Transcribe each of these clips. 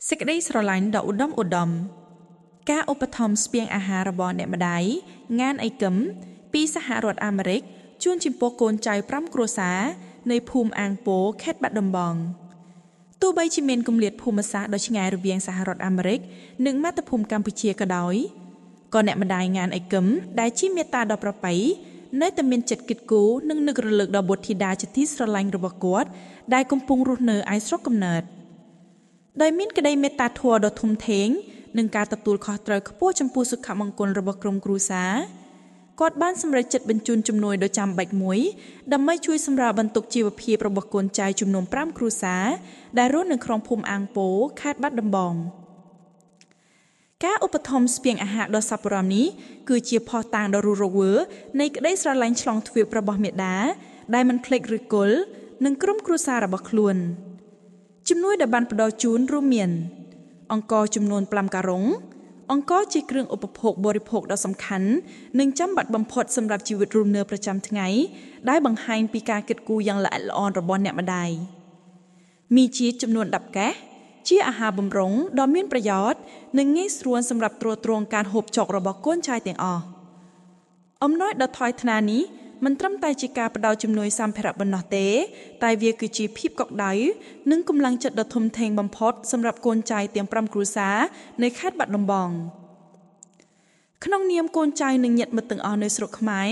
សេចក្តីស្រឡាញ់ដ៏ឧត្តមឧត្តមការឧបត្ថម្ភស្បៀងអាហាររបស់អ្នកម្ដាយងានអីកឹមពីសហរដ្ឋអាមេរិកជូនចំពោះកូនចៅ5គ្រួសារនៃភូមិអាងពរខេត្តបាត់ដំបងទោះបីជាមានគម្លាតភូមិសាស្ត្រដ៏ឆ្ងាយរវាងសហរដ្ឋអាមេរិកនិងមាតុភូមិកម្ពុជាក៏ដោយក៏អ្នកម្ដាយងានអីកឹមដែលជាមេត្តាដ៏ប្រពៃនៅតែមានចិត្តគិតគូរនិងនឹករលឹកដល់បុត្រធីតាជាទីស្រឡាញ់របស់គាត់ដែលកំពុងរស់នៅឯស្រុកកំណើតដោយមានក្តីមេត្តាធម៌ដ៏ធំធេងនិងការទទួលខុសត្រូវខ្ពស់ចំពោះសុខមង្គលរបស់ក្រុមគ្រួសារគាត់បានសម្រេចចិត្តបញ្ជូនជំនួយដ៏ចាំបាច់មួយដើម្បីជួយសម្រាលបន្ទុកជីវភាពរបស់កូនចៅចំនួន5គ្រួសារដែលរស់នៅក្នុងភូមិអាងពរខេត្តបាត់ដំបងការឧបត្ថម្ភស្បៀងអាហារដ៏សប្បុរសនេះគឺជាភស្តុតាងដ៏រស់រវើកនៃក្តីស្រឡាញ់ឆ្លងទ្វីបរបស់មាតាដែលមិនភ្លេចឬគល់នឹងក្រុមគ្រួសាររបស់ខ្លួនជំនួយដែលបានផ្ដល់ជូនរួមមានអង្ករចំនួន5ការុងអង្ករជាគ្រឿងឧបភោគបរិភោគដ៏សំខាន់និងចាំបាច់បំផុតសម្រាប់ជីវិតរស់នៅប្រចាំថ្ងៃដែលបង្ហាញពីការគិតគូរយ៉ាងល្អិតល្អន់របស់អ្នកម្ដាយមីជាតិចំនួន10កែសជាអាហារបម្រុងដ៏មានប្រយោជន៍និងងាយស្រួលសម្រាប់ទ្រទ្រង់ការហូបចុករបស់កូនចៅទាំងអស់អំណោយដ៏ថ្លៃថ្លានេះមិនត្រឹមតែជាការផ្ដល់ជំនួយសម្ភារៈប៉ុណ្ណោះទេតែវាគឺជាភាពកក់ក្ដៅនិងកម្លាំងចិត្តដ៏ធំធេងបំផុតសម្រាប់កូនចៅទាំង5គ្រួសារនៅខេត្តបាត់ដំបងក្នុងនាមកូនចៅនិងញាតិមិត្តទាំងអស់នៅស្រុកខ្មែរ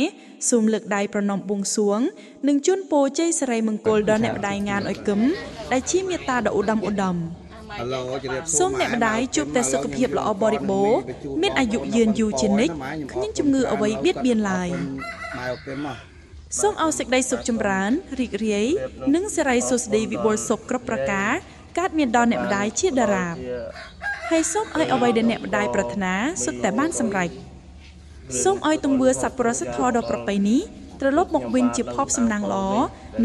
សូមលើកដៃប្រណម្យបួងសួងនិងជូនពរជ័យសិរីមង្គលដល់អ្នកម្ដាយងានអុយកឹមដែលជាមេត្តាដ៏ឧត្តមឧត្តមសូមអ្នកម្ដាយជួបតែសុខភាពល្អបរិបូរណ៍មានអាយុយឺនយូរជានិច្ចគ្មានជំងឺអ្វីបៀតបៀនឡើយសូមឲ្យសេចក្តីសុខចម្រើនរីករាយនិងសិរីសួស្តីវិបុលសុខគ្រប់ប្រការកើតមានដល់អ្នកម្ដាយជាដរាបហើយសូមឲ្យអ្វីដែលអ្នកម្ដាយប្រាថ្នាសុទ្ធតែបានសម្រេចសូមឲ្យទង្វើសប្បុរសធម៌ដ៏ប្រពៃនេះត្រឡប់មកវិញជាភ័ព្វសំណាងល្អ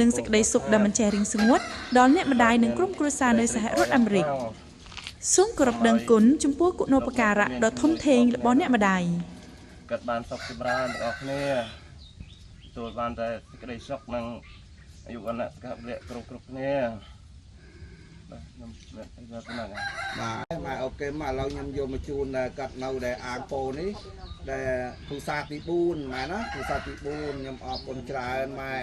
និងសេចក្តីសុខដែលមិនចេះរីងស្ងួតដល់អ្នកម្ដាយនិងក្រុមគ្រួសារនៅសហរដ្ឋអាមេរិកសូមគោរពដឹងគុណចំពោះគុណូបការៈដ៏ធំធេងរបស់អ្នកម្ដាយកាត់បានសុខចម្រើនទាំងអស់គ្នាទទួលបានតែសេចក្តីសុខនិងអាយុវណ្ណៈសុខៈពលៈគ្រប់គ្នាបាទខ្ញុំមានតែប៉ុណ្ណឹងបាទម៉ែអូខេមកឥឡូវខ្ញុំយកមកជូនកាត់នៅដែលអាងពោនេះដែលគ្រូសាទី4ម៉ែណាគ្រូសាទី4ខ្ញុំអរគុណច្រើនម៉ែ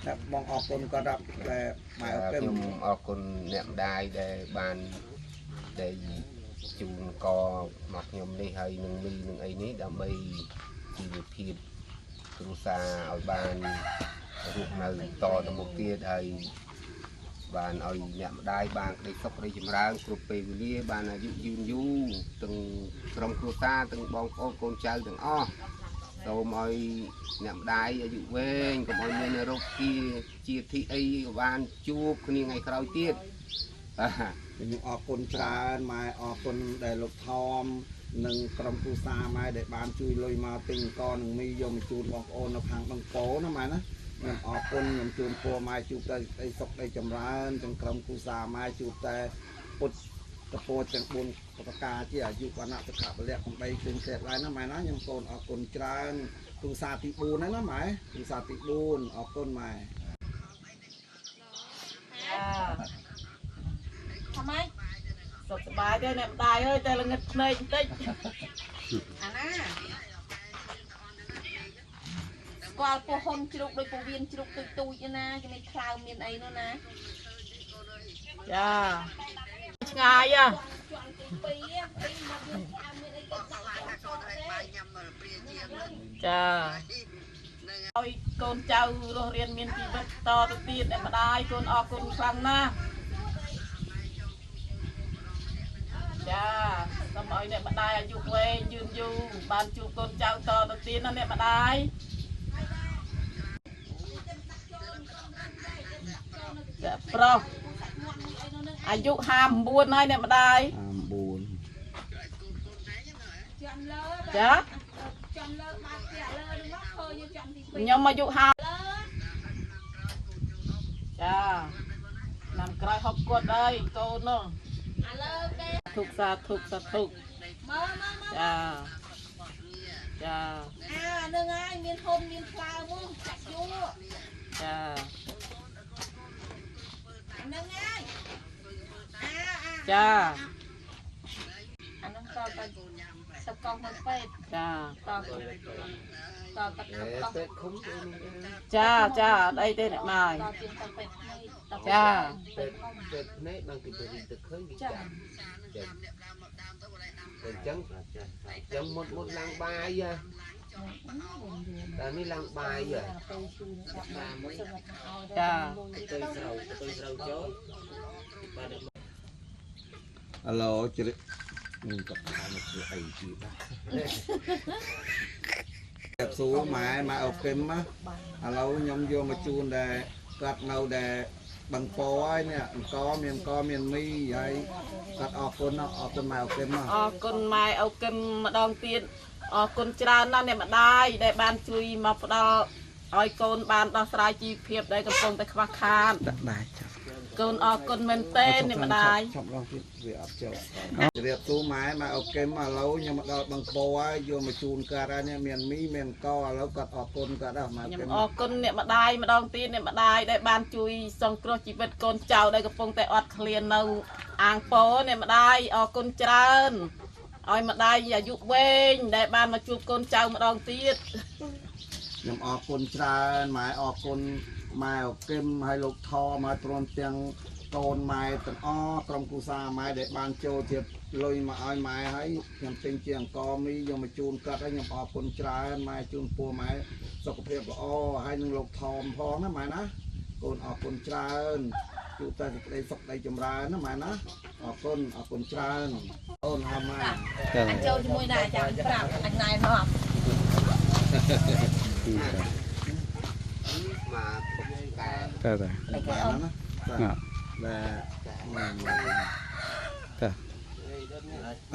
តែបងអរគុណគាត់រាប់ដែលម៉ែអូខេខ្ញុំអរគុណអ្នកម្ដាយដែលបានដែលជូនកមកខ្ញុំនេះហើយនឹងមីនឹងអីនេះដើម្បីជីវភាពគ្រួសារឲ្យបានរស់នៅតទៅមុខទៀតហើយបានឲ្យអ្នកម្ដាយបានក្តីសុខក្តីចម្រើនគ្រប់ពេលវេលាបានអាយុយឺនយូរទាំងក្រុមគ្រួសារទាំងបងប្អូនកូនចៅទាំងអស់សូមឲ្យអ្នកម្ដាយអាយុវែងកុំឲ្យមានរោគជាទីអីបានជួបគ្នាថ្ងៃក្រោយទៀតខ្ញុំអរគុណច្រើនម៉ែអរគុណដែលលោកថមនិងក្រុមគ្រួសារម៉ែដែលបានជួយលុយមកទិញអង្គនិងមីយកមកជូនបងប្អូននៅខាងបឹងពោណាម៉ែណាខ្ញុំអរគុណខ្ញុំជូនពរម៉ែជួបតែក្តីសុខក្តីចម្រើនទាំងក្រុមគ្រួសារម៉ែជួបតែពុទ្ធតពោទាំង4ប្រការជាអាយុវណ្ណៈសុខៈពលៈកំបីគ្រឿងគ្រាឡើយណាម៉ែណាខ្ញុំកូនអរគុណច្រើនគ្រួសារទី4ហ្នឹងណាម៉ែគ្រួសារទី4អរគុណម៉ែทำไมសុខសប្បាយទេអ្នកម្ដាយអើយតែល្ងឹតភ្នែកបន្តិចអាណាស្គាល់ពោះហ៊ុនជ្រូកដូចពោះវៀនជ្រូកទូចៗណាចំណេះខ្លោមមានអីនោះណាចាឆ្ងាយចាឲ្យកូនចៅរស់រៀនមានជីវិតតទៅទៀតអ្នកម្ដាយកូនអរគុណខ្លាំងណាស់ចាសូមឲ្យអ្នកម្ដាយអាយុវែងយឺនយូរបានជួបកូនចៅតទៅទៀតណាអ្នកម្ដាយចាប្រុសអាយុ59ហើយអ្នកម្ដាយ59ចាខ្ញុំអាយុ50ចាឆ្នាំក្រោយ60គាត់ហើយកូននោះទុកសាធុចាចានឹងហើយមានហ៊ុនមានផ្លែមកចាក់យូរចានឹងហើយចា តកងមកពេទ្យចាតកុំចាអីទេអ្នកម៉ាយចាពេទ្យនេះបានគេទៅទៅឃើញវាចាអញ្ចឹងមុនឡើងបាយតែនេះឡើងបាយចាទៅស្រូវចូលឥឡូវជ្រាបនឹងក៏ថាមកធ្វើអីទៀតដែរសួរម៉ែអូគឹមឥឡូវខ្ញុំយកមកជូនដែរគាត់នៅដែរបង្កហើយនេះអង្គមានមីហើយគាត់អរគុណម៉ែអូគឹមអរគុណម៉ែអូគឹមម្ដងទៀតអរគុណច្រើនណាស់អ្នកម្ដាយដែលបានជួយមកផ្ដល់ឲ្យកូនបានដោះស្រាយជីវភាពដែលកំពុងតែខ្វះខាតដែរកូនអរគុណមែនទេអ្នកម្ដាយឈប់រងទៀតវាអត់ចូលជម្រាបសួរម៉ែអូគឹមឥឡូវខ្ញុំមកដល់បង្កហើយយកមកជូនគាត់ហើយនេះមានមីមានកឥឡូវគាត់អរគុណគាត់ដែរម៉ែខ្ញុំអរគុណអ្នកម្ដាយម្ដងទៀតអ្នកម្ដាយដែលបានជួយសង្គ្រោះជីវិតកូនចៅដែលកំពុងតែអត់ឃ្លាននៅអាងពោអ្នកម្ដាយអរគុណច្រើនឲ្យម្ដាយអាយុវែងដែលបានមកជួបកូនចៅម្ដងទៀតខ្ញុំអរគុណច្រើនម៉ែអរគុណម៉ែអូគឹមហើយលោកថមកព្រមទាំងកូនម៉ែទាំងអស់ក្រុមគ្រួសារម៉ែដែលបានចូលជាលុយមកឲ្យម៉ែហើយខ្ញុំទិញជាអង្គមីយកមកជូនគាត់ហើយខ្ញុំអរគុណច្រើនម៉ែជូនពូម៉ែសុខភាពល្អហើយនឹងលោកថមផងណាម៉ែណាកូនអរគុណច្រើនជួបតែសេចក្តីសុខដីចម្រើនណាម៉ែណាអរគុណច្រើនអូនហាម៉ែចូលជាមួយដែរចាំប្រាប់អញណែនាំមកតែណា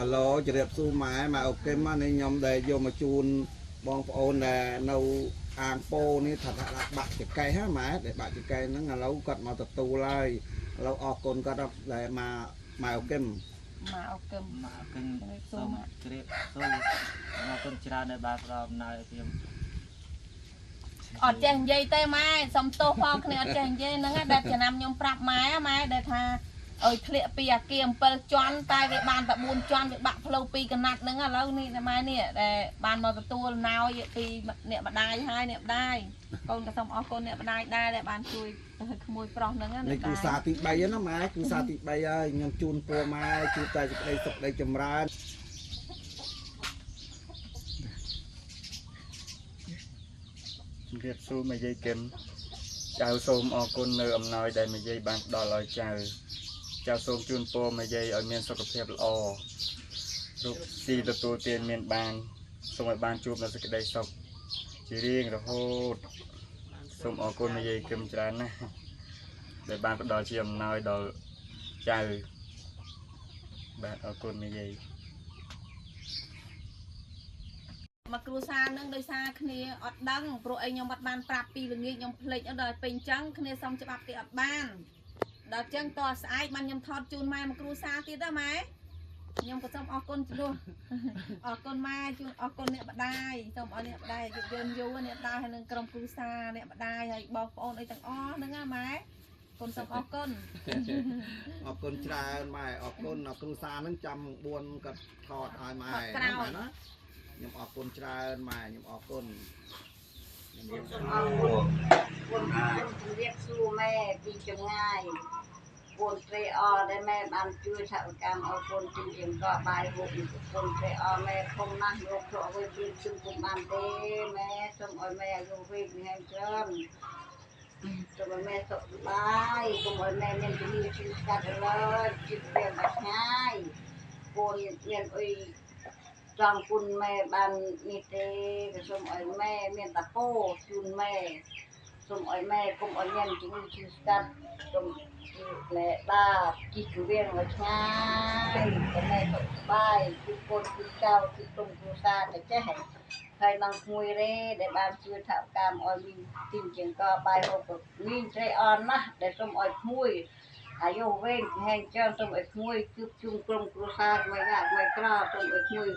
ឥឡូវជម្រាបសួរម៉ែអូគឹមនេះខ្ញុំដែលយកមកជូនបងប្អូនដែលនៅអាងពោនេះថាបាក់ចកែហ៎ម៉ែដែលបាក់ចកែហ្នឹងឥឡូវគាត់មកទទួលហើយឥឡូវអរគុណគាត់ដែលមកម៉ែអូគឹមសូមជម្រាបសួរអរគុណច្រើនដែលបានផ្ដល់អំណោយឲ្យខ្ញុំអត់ចេះនិយាយទេម៉ែសុំទោសផងគ្នាអត់ចេះនិយាយហ្នឹងដែលចំណាំខ្ញុំប្រាប់ម៉ែដែលថាអើយធ្លាក់ពីអាគារ7ជាន់តែវាបានតែ4ជាន់វាបាក់ផ្លូវ2កណាត់ហ្នឹងឥឡូវនេះម៉ែនេះដែលបានមកទទួលណោយពីអ្នកម្ដាយហើយអ្នកម្ដាយកូនក៏សូមអរគុណអ្នកម្ដាយដែរដែលបានជួយក្មួយប្រុសហ្នឹងនេះគឺសារទី3ហ្នឹងណាម៉ែគឺសារទី3ហើយខ្ញុំជូនពរម៉ែជួបតែសេចក្តីសុខដីចម្រើនជម្រាបសួរម៉ែយាយគឹមចៅសូមអរគុណនៅអំណោយដែលម៉ែយាយបានផ្ដល់ឲ្យចៅសូមជូនពរម៉ែយាយឲ្យមានសុខភាពល្អរូបស៊ីទទួលទានមានបានសូមឲ្យបានជួបនៅសេចក្តីសុខជារៀងរហូតសូមអរគុណម៉ែយាយគឹមច្រើនណាស់ដែលបានផ្ដល់ជាអំណោយដល់ចៅបាទអរគុណម៉ែយាយមកគ្រួសារនឹងដោយសារគ្នាអត់ដឹងព្រោះអីខ្ញុំអត់បានប្រាប់ពីល្ងាចខ្ញុំភ្លេចដល់ពេលអញ្ចឹងគ្នាសុំច្បាប់គេអត់បានដល់អញ្ចឹងតស្អែកបានខ្ញុំថតជូនម៉ែមកគ្រួសារទៀតណាម៉ែខ្ញុំក៏សូមអរគុណជំនួសអរគុណម៉ែជូនអរគុណអ្នកម្ដាយសូមឲ្យអ្នកម្ដាយយូរអ្នកម្ដាយហើយនឹងក្រុមគ្រួសារអ្នកម្ដាយហើយបងប្អូនអីទាំងអស់ហ្នឹងណាម៉ែគុណសូមអរគុណអរគុណច្រើនម៉ែអរគុណគ្រួសារហ្នឹងចាំ4គាត់ថតឲ្យម៉ែណាខ្ញុំអរគុណច្រើនម៉ែខ្ញុំអរគុណខ្ញុំសូមអរគុណជម្រាបសួរម៉ែពីចម្ងាយគុណព្រះអដែលម៉ែបានជួយថវិកាឲ្យកូនទីជាងក៏បាយហូបគុណព្រះអម៉ែខំណាស់លោកព្រោះអ្វីពីជឹងគុំបានទេម៉ែសូមឲ្យម៉ែអាយុវែងហើយច្រើនសូមឲ្យម៉ែសុខសប្បាយសូមឲ្យម៉ែមានជំនាញជីវិតកាត់ឡើយជីវិតវាមិនឆ្ងាយគូនមានអីចង់គុណម៉ែបាននេះទេក៏សូមឲ្យម៉ែមានតាពោជូនម៉ែសូមឲ្យម៉ែកុំឲ្យមានជំងឺឈឺស្កាត់សូមម៉ែបាជីកវៀងឲ្យឆ្ងាយតែម៉ែសុខសប្បាយគឺកូនគឺចៅគឺទុំគ្រួសារតែចេះហើយនឹងក្មួយរេដែលបានជួយថវិកាឲ្យមីទីជាងក៏បាយហូបមីត្រេអនណាស់ដែលសូមឲ្យក្មួយអាយុវែងហែងច្រើនសូមឲ្យក្មួយគឺជុំក្រុមគ្រួសារមួយណាមួយក្រសូមឲ្យក្មួយ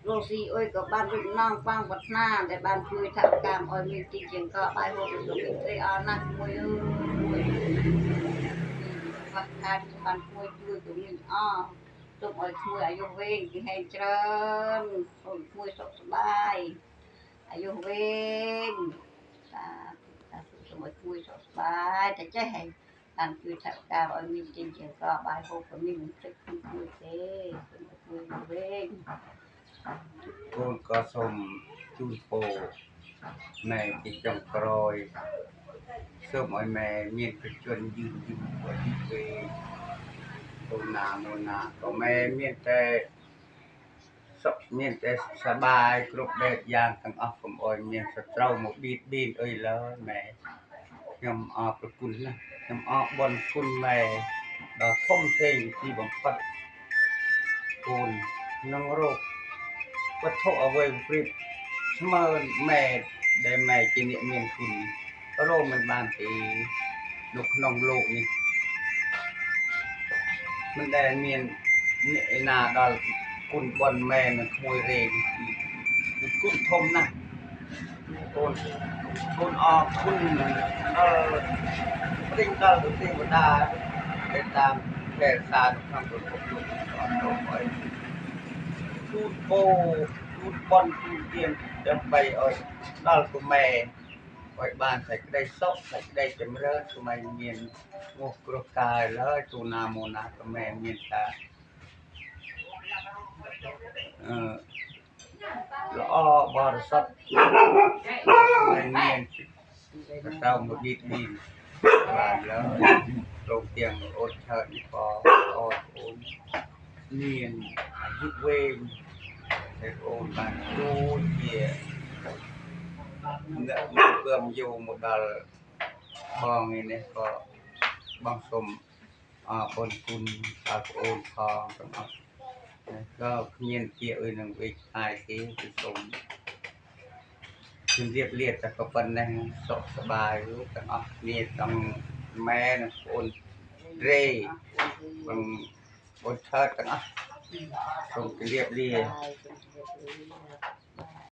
រស់ស៊ីអុយក៏បានវិណងបាំងប្រាថ្នាដែលបានជួយថវិកាឲ្យមានទីជាងក៏បាយហូបសូមមីត្រេអនណាស់មួយខ្វះខាតបានជួយជួយទៅវិញ ទុកឲ្យឈ្មោះអាយុវែងពីហេងច្រើនអូនឈ្មោះសុខសប្បាយអាយុវែងតាសូមឲ្យឈ្មោះសុខសប្បាយតែចេះហេតាមជួយថវិកាឲ្យមានជាងក៏បាយហូបក៏មានមិនភ្លេចគួយទេសូមឲ្យឈ្មោះវែង កូនក៏សូមជូនពរម៉ែពីចុងក្រោយសូមឲ្យម៉ែមានប្រជញ្ញយឺនយូរអាយុវែងកូនណាមកណាក៏ម៉ែមានតែសុខមានតែសប្បាយគ្រប់បែបយ៉ាងទាំងអស់កុំអោយមានសត្រូវមកបៀតបៀនអីឡើយម៉ែខ្ញុំអរព្រគុណណាស់ខ្ញុំអរបុណ្យគុណម៉ែដ៏ធំធេងទីបំផុតកូនក្នុងរោគវត្ថុអ្វីប្រៀបស្មើម៉ែដែលម៉ែជាអ្នកមានគុណរោមិនបានទេនៅក្នុងលោកនេះមិនដែលមានអ្នកណាដល់គុណបុណ្យម៉ែនឹងក្មួយរេគឺគុណធំណាស់កូនអរគុណដល់ព្រិញដល់ទេវតាដែលតាមតែសានក្នុងប្រភពលោកអត់ទៅឲ្យជូនពរជូនបុណ្យជូនទានដើម្បីឲ្យដល់កុម៉ែឲ្យបានសេចក្តីសុខសេចក្តីចម្រើនកុំឲ្យមានងោះគ្រោះកាយឡើយទូណាមកណាកុម៉ែមានតាល្អបរិសុទ្ធមិនមានទៅមកបៀតបៀនបានឡើយលោកទាំងអូនឆើតនេះក៏អូនមានអាយុវែងតែអូនបានជួយជាអ្នកមកពើមយោមកដល់បងឯនេះក៏បងសូមអរគុណដល់បងអូនផងទាំងអស់ក៏គ្មានជាអីនឹងវិចអាយទេគឺសូមជំរាបលាតែប៉ុណ្ណេះសុខសប្បាយទាំងអស់គ្នាទាំងម៉ែនិងបងរេបងឆើតទាំងអស់សូមជំរាបលា